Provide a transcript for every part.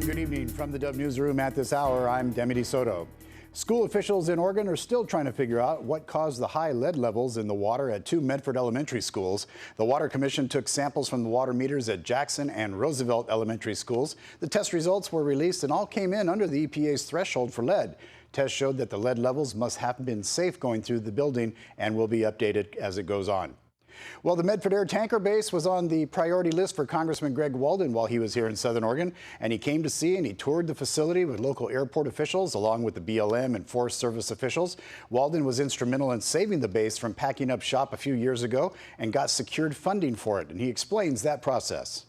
And good evening from the Dove Newsroom at this hour. I'm Demi DeSoto. School officials in Oregon are still trying to figure out what caused the high lead levels in the water at two Medford elementary schools. The Water Commission took samples from the water meters at Jackson and Roosevelt elementary schools. The test results were released and all came in under the EPA's threshold for lead. Tests showed that the lead levels must have been safe going through the building and will be updated as it goes on. Well, the Medford Air Tanker Base was on the priority list for Congressman Greg Walden while he was here in Southern Oregon, and he came to see and he toured the facility with local airport officials along with the BLM and Forest Service officials. Walden was instrumental in saving the base from packing up shop a few years ago and got secured funding for it, and he explains that process.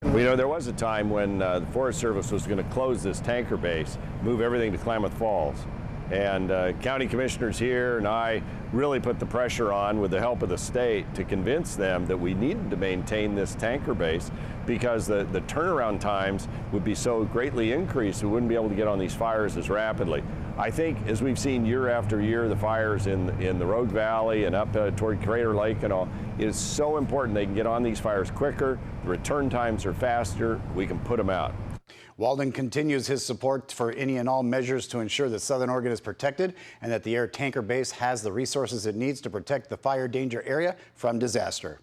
We know there was a time when the Forest Service was going to close this tanker base, move everything to Klamath Falls. And county commissioners here and I really put the pressure on with the help of the state to convince them that we needed to maintain this tanker base because the turnaround times would be so greatly increased we wouldn't be able to get on these fires as rapidly. I think as we've seen year after year the fires in the Rogue Valley and up toward Crater Lake and all, it is so important they can get on these fires quicker, the return times are faster, we can put them out. Walden continues his support for any and all measures to ensure that Southern Oregon is protected and that the air tanker base has the resources it needs to protect the fire danger area from disaster.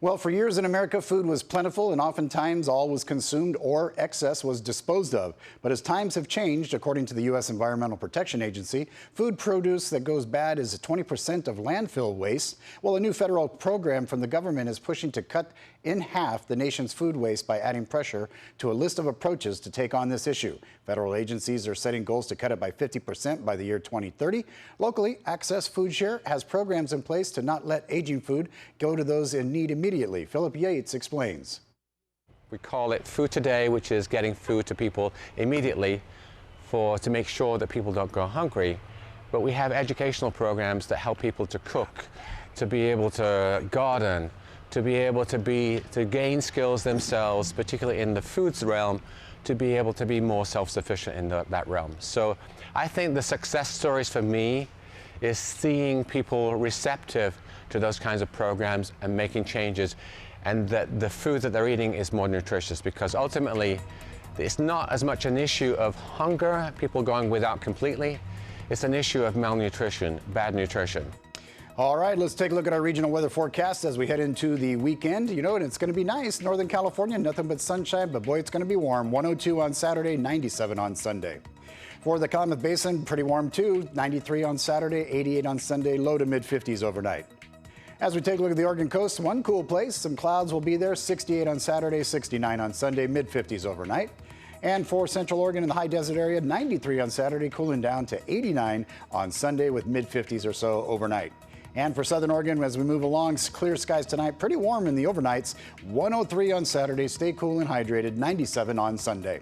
Well, for years in America, food was plentiful and oftentimes all was consumed or excess was disposed of. But as times have changed, according to the U.S. Environmental Protection Agency, food produce that goes bad is 20% of landfill waste. Well, a new federal program from the government is pushing to cut in half the nation's food waste by adding pressure to a list of approaches to take on this issue. Federal agencies are setting goals to cut it by 50% by the year 2030. Locally, Access Food Share has programs in place to not let aging food go to those in need immediately. Philip Yates explains. We call it Food Today, which is getting food to people immediately to make sure that people don't go hungry. But we have educational programs that help people to cook, to be able to garden, to be able to gain skills themselves, particularly in the foods realm, to be able to be more self-sufficient in that realm. So I think the success stories for me is seeing people receptive to those kinds of programs and making changes, and that the food that they're eating is more nutritious, because ultimately it's not as much an issue of hunger, people going without completely, it's an issue of malnutrition, bad nutrition. All right, let's take a look at our regional weather forecast as we head into the weekend. You know, and it's going to be nice. Northern California, nothing but sunshine, but boy, it's going to be warm. 102 on Saturday, 97 on Sunday. For the Klamath Basin, pretty warm too. 93 on Saturday, 88 on Sunday, low to mid-50s overnight. As we take a look at the Oregon coast, one cool place, some clouds will be there. 68 on Saturday, 69 on Sunday, mid-50s overnight. And for Central Oregon in the high desert area, 93 on Saturday, cooling down to 89 on Sunday with mid-50s or so overnight. And for Southern Oregon, as we move along, clear skies tonight, pretty warm in the overnights. 103 on Saturday, stay cool and hydrated, 97 on Sunday.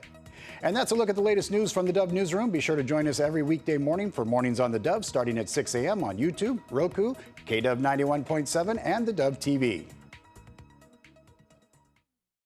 And that's a look at the latest news from the Dove Newsroom. Be sure to join us every weekday morning for Mornings on the Dove, starting at 6 a.m. on YouTube, Roku, KDove 91.7, and the Dove TV.